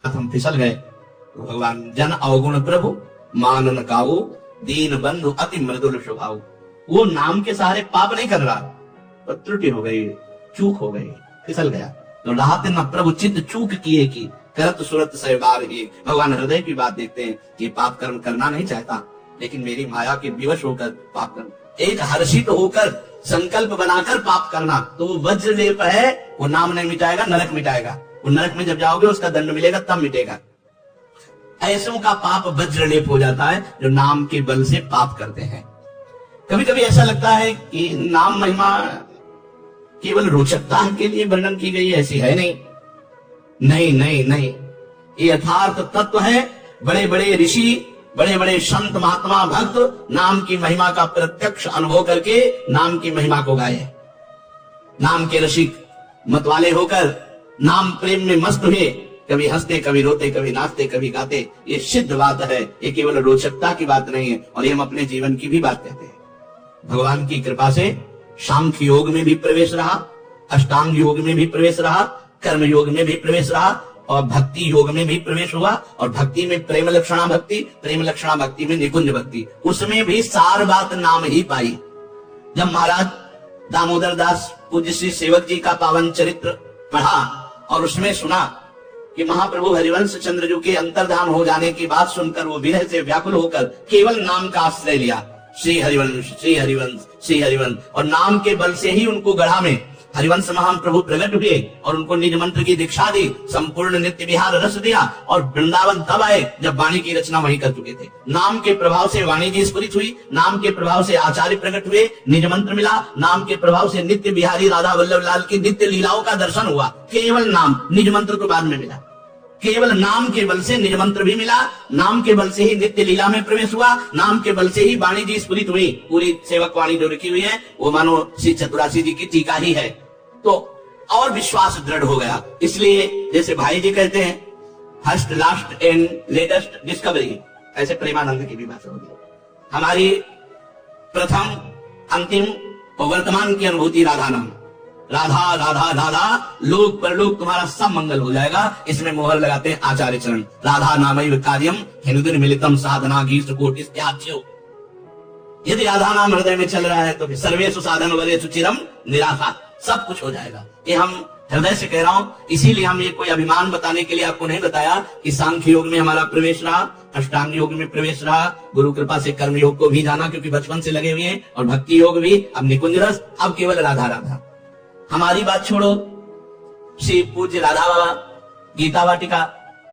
हम फिसल गए। तो भगवान जन अवगुण प्रभु मानन काऊ, दीन बंधु अति मृदुल स्वभाव। वो नाम के सहारे पाप नहीं कर रहा, पर त्रुटि हो गई, चूक हो गई, फिसल गया। तो राहत न प्रभु चित्त चूक किए की, करत सुरत सहबार ही। भगवान हृदय की बात देखते हैं कि पाप कर्म करना नहीं चाहता, लेकिन मेरी माया के विवश होकर पाप कर्म, एक हर्षित होकर संकल्प बनाकर पाप करना, तो वो वज्र लेप है, वो नाम नहीं मिटाएगा, नरक मिटाएगा। वो नरक में जब जाओगे उसका दंड मिलेगा, तब मिटेगा। ऐसों का पाप वज्र लेप हो जाता है जो नाम के बल से पाप करते हैं। कभी कभी ऐसा लगता है कि नाम महिमा केवल रोचकता के लिए वर्णन की गई, ऐसी है नहीं। नहीं नहीं नहीं, ये यथार्थ तत्व है। बड़े बड़े ऋषि, बड़े बड़े संत महात्मा भक्त नाम की महिमा का प्रत्यक्ष अनुभव करके नाम की महिमा को गाए। नाम के रसिक मतवाले होकर नाम प्रेम में मस्त हुए, कभी हंसते, कभी रोते, कभी नाचते, कभी गाते। ये सिद्ध बात है, ये केवल रोचकता की बात नहीं है, और ये हम अपने जीवन की भी बात कहते हैं। भगवान की कृपा से सांख्य योग में भी प्रवेश रहा, अष्टांग योग में भी प्रवेश रहा, कर्म योग में भी प्रवेश रहा, और भक्ति योग में भी प्रवेश हुआ। और भक्ति में प्रेम लक्षणा भक्ति, प्रेम लक्षणा भक्ति में निकुंज भक्ति, उसमें भी सार बात नाम ही पाई। जब महाराज दामोदर दास पूज्य श्री सेवक जी का पावन चरित्र पढ़ा और उसमें सुना कि महाप्रभु हरिवंश चंद्र जी के अंतर्धान हो जाने की बात सुनकर वो विरह से व्याकुल होकर केवल नाम का आश्रय लिया, श्री हरिवंश, श्री हरिवंश, श्री हरिवंश। और नाम के बल से ही उनको गढ़ा में हरिवंश महाप्रभु प्रकट हुए और उनको निज मंत्र की दीक्षा दी, संपूर्ण नित्य विहार रस दिया। और वृंदावन तब आए जब वाणी की रचना वहीं कर चुके थे। नाम के प्रभाव से वाणी जी स्फुरित हुई, नाम के प्रभाव से आचार्य प्रकट हुए, निज मंत्र मिला, नाम के प्रभाव से नित्य बिहारी राधा वल्लभ लाल की नित्य लीलाओं का दर्शन हुआ। केवल नाम, निज मंत्र तो बाद में मिला। केवल नाम के बल से निज मंत्र भी मिला, नाम के बल से ही नित्य लीला में प्रवेश हुआ, नाम के बल से ही वाणी जी स्फुरित हुई। पूरी सेवक वाणी जो लिखी हुई है वो मानो श्री चतुरासी जी की टीका ही है। तो और विश्वास दृढ़ हो गया। इसलिए जैसे भाई जी कहते हैं, first last and latest discovery, ऐसे प्रेमानंद की भी बात होगी। हमारी प्रथम, अंतिम और वर्तमान की अनुभूति राधा नाम। राधा राधा राधा, लोक परलोक तुम्हारा सब मंगल हो जाएगा। इसमें मोहर लगाते हैं आचार्य चरण। राधा नामैव कार्यम हिनुदिन मिलितम साधना गीत कोटि त्याज्यो। यदि राधा नाम हृदय में चल रहा है तो फिर सर्वेषु साधन वरेषु चिरम निराशा, सब कुछ हो जाएगा। ये हम हृदय से कह रहा हूं, इसीलिए हम ये कोई अभिमान बताने के लिए आपको नहीं बताया कि सांख्य योग में हमारा प्रवेश रहा, अष्टांग योग में प्रवेश रहा, गुरु कृपा से कर्म योग को भी जाना क्योंकि बचपन से लगे हुए हैं, और भक्ति योग भी, अब निकुंज रस, अब केवल राधा राधा। हमारी बात छोड़ो, श्री पूज्य राधा बाबा गीता वाटिका